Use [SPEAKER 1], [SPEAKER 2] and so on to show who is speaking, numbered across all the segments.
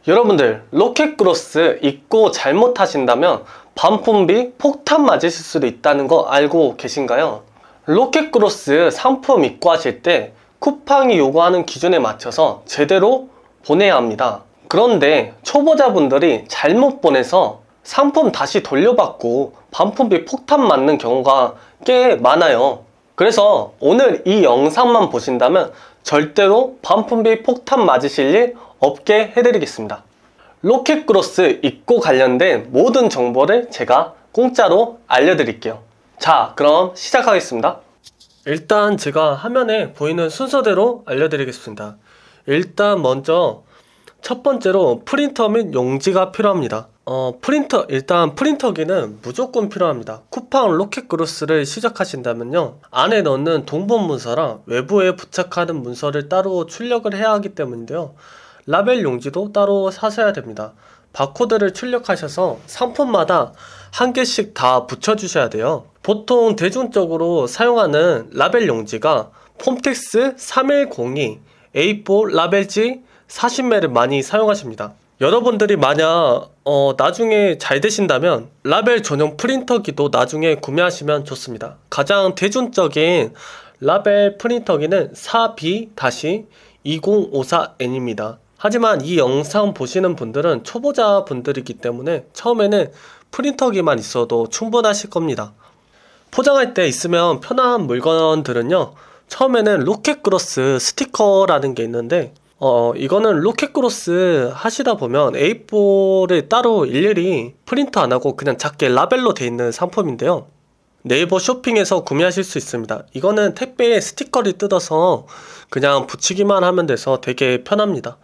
[SPEAKER 1] 여러분들 로켓그로스 입고 잘못하신다면 반품비 폭탄 맞으실 수도 있다는 거 알고 계신가요? 로켓그로스 상품 입고하실 때 쿠팡이 요구하는 기준에 맞춰서 제대로 보내야 합니다. 그런데 초보자분들이 잘못 보내서 상품 다시 돌려받고 반품비 폭탄 맞는 경우가 꽤 많아요. 그래서 오늘 이 영상만 보신다면 절대로 반품비 폭탄 맞으실 일 없게 해드리겠습니다. 로켓그로스 입고 관련된 모든 정보를 제가 공짜로 알려드릴게요. 자, 그럼 시작하겠습니다. 일단 제가 화면에 보이는 순서대로 알려드리겠습니다. 일단 먼저 첫 번째로 프린터 및 용지가 필요합니다. 일단 프린터기는 무조건 필요합니다. 쿠팡 로켓그로스를 시작하신다면요, 안에 넣는 동본 문서랑 외부에 부착하는 문서를 따로 출력을 해야 하기 때문인데요, 라벨 용지도 따로 사셔야 됩니다. 바코드를 출력하셔서 상품마다 한 개씩 다 붙여주셔야 돼요. 보통 대중적으로 사용하는 라벨 용지가 폼텍스 3102 A4 라벨지 40매를 많이 사용하십니다. 여러분들이 만약 나중에 잘 되신다면 라벨 전용 프린터기도 나중에 구매하시면 좋습니다. 가장 대중적인 라벨 프린터기는 4B-2054N입니다. 하지만 이 영상 보시는 분들은 초보자 분들이기 때문에 처음에는 프린터기만 있어도 충분하실 겁니다. 포장할 때 있으면 편한 물건들은요, 처음에는 로켓그로스 스티커라는 게 있는데 이거는 로켓그로스 하시다 보면 A4를 따로 일일이 프린트 안 하고 그냥 작게 라벨로 돼 있는 상품인데요, 네이버 쇼핑에서 구매하실 수 있습니다. 이거는 택배에 스티커를 뜯어서 그냥 붙이기만 하면 돼서 되게 편합니다.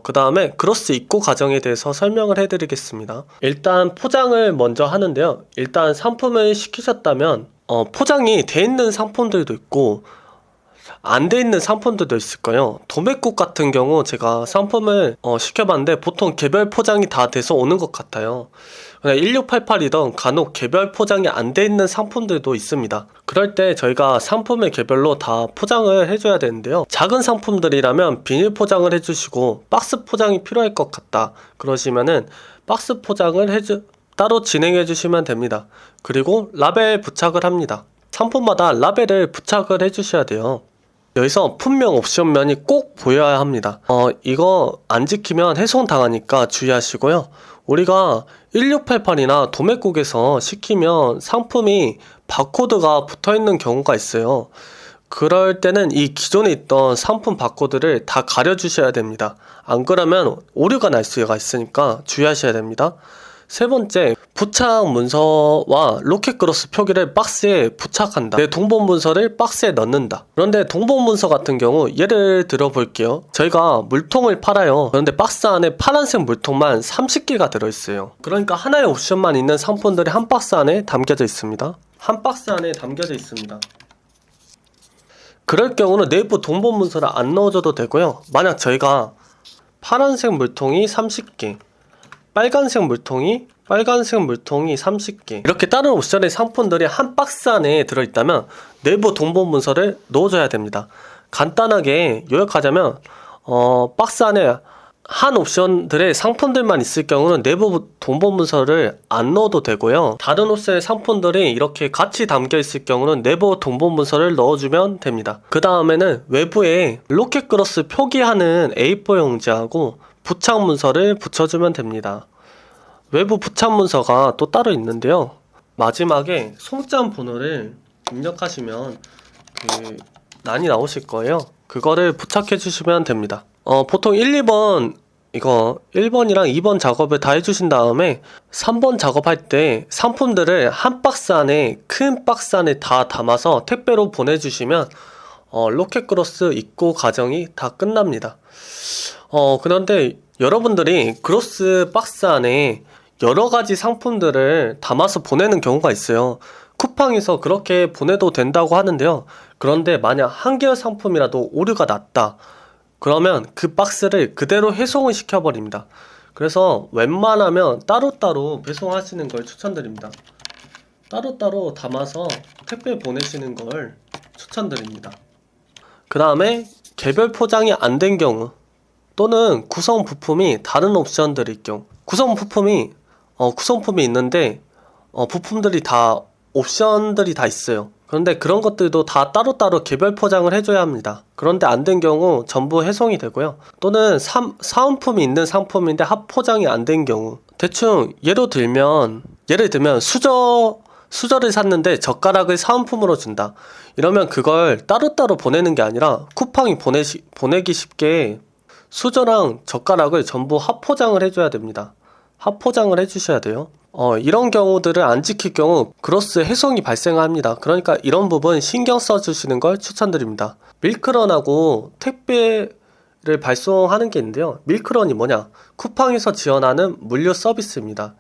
[SPEAKER 1] 그 다음에 그로스 입고 과정에 대해서 설명을 해드리겠습니다. 일단 포장을 먼저 하는데요, 일단 상품을 시키셨다면 포장이 돼 있는 상품들도 있고 안 돼 있는 상품들도 있을 거예요. 도매국 같은 경우 제가 상품을 시켜봤는데 보통 개별 포장이 다 돼서 오는 것 같아요. 1688이던 간혹 개별 포장이 안 돼 있는 상품들도 있습니다. 그럴 때 저희가 상품을 개별로 다 포장을 해줘야 되는데요, 작은 상품들이라면 비닐 포장을 해주시고 박스 포장이 필요할 것 같다 그러시면은 박스 포장을 따로 진행해 주시면 됩니다. 그리고 라벨 부착을 합니다. 상품마다 라벨을 부착을 해주셔야 돼요. 여기서 품명 옵션면이 꼭 보여야 합니다. 이거 안 지키면 해송 당하니까 주의하시고요. 우리가 1688이나 도매국에서 시키면 상품이 바코드가 붙어있는 경우가 있어요. 그럴 때는 이 기존에 있던 상품 바코드를 다 가려주셔야 됩니다. 안 그러면 오류가 날 수가 있으니까 주의하셔야 됩니다. 세 번째, 부착 문서와 로켓그로스 표기를 박스에 부착한다. 내 동본 문서를 박스에 넣는다. 그런데 동본 문서 같은 경우 예를 들어 볼게요. 저희가 물통을 팔아요. 그런데 박스 안에 파란색 물통만 30개가 들어있어요. 그러니까 하나의 옵션만 있는 상품들이 한 박스 안에 담겨져 있습니다. 한 박스 안에 담겨져 있습니다. 그럴 경우는 내부 동본 문서를 안 넣어줘도 되고요. 만약 저희가 파란색 물통이 30개, 빨간색 물통이 30개, 이렇게 다른 옵션의 상품들이 한 박스 안에 들어있다면 내부 동본 문서를 넣어줘야 됩니다. 간단하게 요약하자면 박스 안에 한 옵션들의 상품들만 있을 경우는 내부 동본 문서를 안 넣어도 되고요, 다른 옵션의 상품들이 이렇게 같이 담겨 있을 경우는 내부 동본 문서를 넣어주면 됩니다. 그 다음에는 외부에 로켓그로스 표기하는 A4 용지하고 부착 문서를 붙여주면 됩니다. 외부 부착 문서가 또 따로 있는데요, 마지막에 송장 번호를 입력하시면 난이 나오실 거예요. 그거를 부착해 주시면 됩니다. 보통 1, 2번 이거 1번이랑 2번 작업을 다 해주신 다음에 3번 작업할 때 상품들을 한 박스 안에, 큰 박스 안에 다 담아서 택배로 보내주시면 로켓그로스 입고 과정이 다 끝납니다. 그런데 여러분들이 그로스 박스 안에 여러가지 상품들을 담아서 보내는 경우가 있어요. 쿠팡에서 그렇게 보내도 된다고 하는데요, 그런데 만약 한 개의 상품이라도 오류가 났다 그러면 그 박스를 그대로 해송을 시켜버립니다. 그래서 웬만하면 따로따로 배송하시는 걸 추천드립니다. 따로따로 담아서 택배 보내시는 걸 추천드립니다. 그 다음에 개별 포장이 안 된 경우, 또는 구성 부품이 다른 옵션들일 경우, 구성품이 있는데 부품들이 다 옵션들이 다 있어요. 그런데 그런 것들도 다 따로따로 개별 포장을 해줘야 합니다. 그런데 안 된 경우 전부 해송이 되고요. 또는 사은품이 있는 상품인데 합포장이 안 된 경우, 대충 예를 들면 수저를 샀는데 젓가락을 사은품으로 준다. 이러면 그걸 따로따로 보내는 게 아니라 쿠팡이 보내기 쉽게 수저랑 젓가락을 전부 합포장을 해줘야 됩니다. 합포장을 해주셔야 돼요. 이런 경우들을 안 지킬 경우 그로스 해송이 발생합니다. 그러니까 이런 부분 신경 써주시는 걸 추천드립니다. 밀크런하고 택배를 발송하는 게 있는데요. 밀크런이 뭐냐? 쿠팡에서 지원하는 물류 서비스입니다.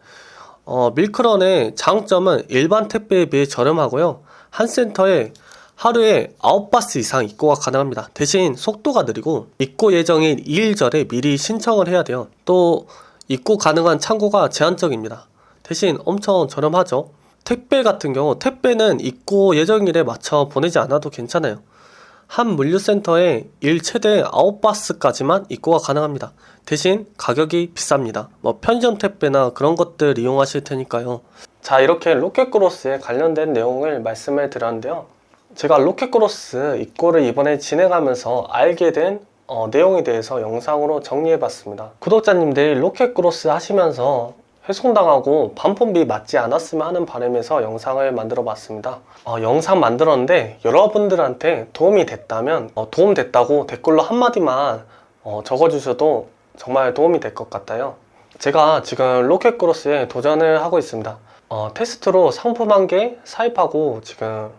[SPEAKER 1] 밀크런의 장점은 일반 택배에 비해 저렴하고요. 한 센터에 하루에 9바스 이상 입고가 가능합니다. 대신 속도가 느리고 입고 예정인 2일 전에 미리 신청을 해야 돼요. 또 입고 가능한 창고가 제한적입니다. 대신 엄청 저렴하죠. 택배 같은 경우 택배는 입고 예정일에 맞춰 보내지 않아도 괜찮아요. 한 물류센터에 일 최대 9바스까지만 입고가 가능합니다. 대신 가격이 비쌉니다. 편의점 택배나 그런 것들 이용하실 테니까요. 자, 이렇게 로켓크로스에 관련된 내용을 말씀을 드렸는데요. 제가 로켓크로스 입고를 이번에 진행하면서 알게 된 내용에 대해서 영상으로 정리해봤습니다. 구독자님들이 로켓크로스 하시면서 회송당하고 반품비 맞지 않았으면 하는 바람에서 영상을 만들어 봤습니다. 영상 만들었는데 여러분들한테 도움이 됐다면 도움됐다고 댓글로 한마디만 적어주셔도 정말 도움이 될 것 같아요. 제가 지금 로켓크로스에 도전을 하고 있습니다. 테스트로 상품 1개 사입하고 지금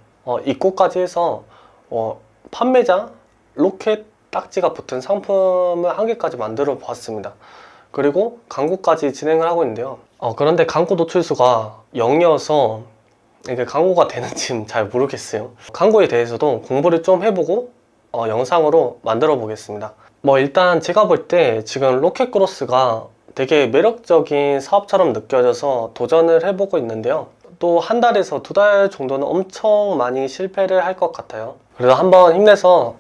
[SPEAKER 1] 입고까지 해서 판매자 로켓 딱지가 붙은 상품을 1개까지 만들어 보았습니다. 그리고 광고까지 진행을 하고 있는데요. 그런데 광고 노출수가 0이어서 이게 광고가 되는지는 잘 모르겠어요. 광고에 대해서도 공부를 좀 해보고 영상으로 만들어 보겠습니다. 일단 제가 볼 때 지금 로켓크로스가 되게 매력적인 사업처럼 느껴져서 도전을 해보고 있는데요. 또 한 달에서 2달 정도는 엄청 많이 실패를 할 것 같아요. 그래서 한번 힘내서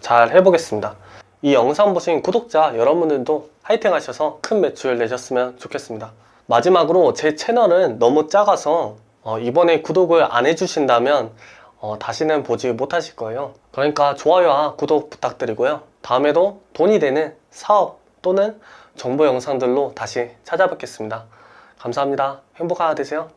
[SPEAKER 1] 잘 해보겠습니다. 이 영상 보신 구독자 여러분들도 화이팅 하셔서 큰 매출 내셨으면 좋겠습니다. 마지막으로 제 채널은 너무 작아서 이번에 구독을 안 해주신다면 다시는 보지 못하실 거예요. 그러니까 좋아요와 구독 부탁드리고요. 다음에도 돈이 되는 사업 또는 정보 영상들로 다시 찾아뵙겠습니다. 감사합니다. 행복한 하루 되세요.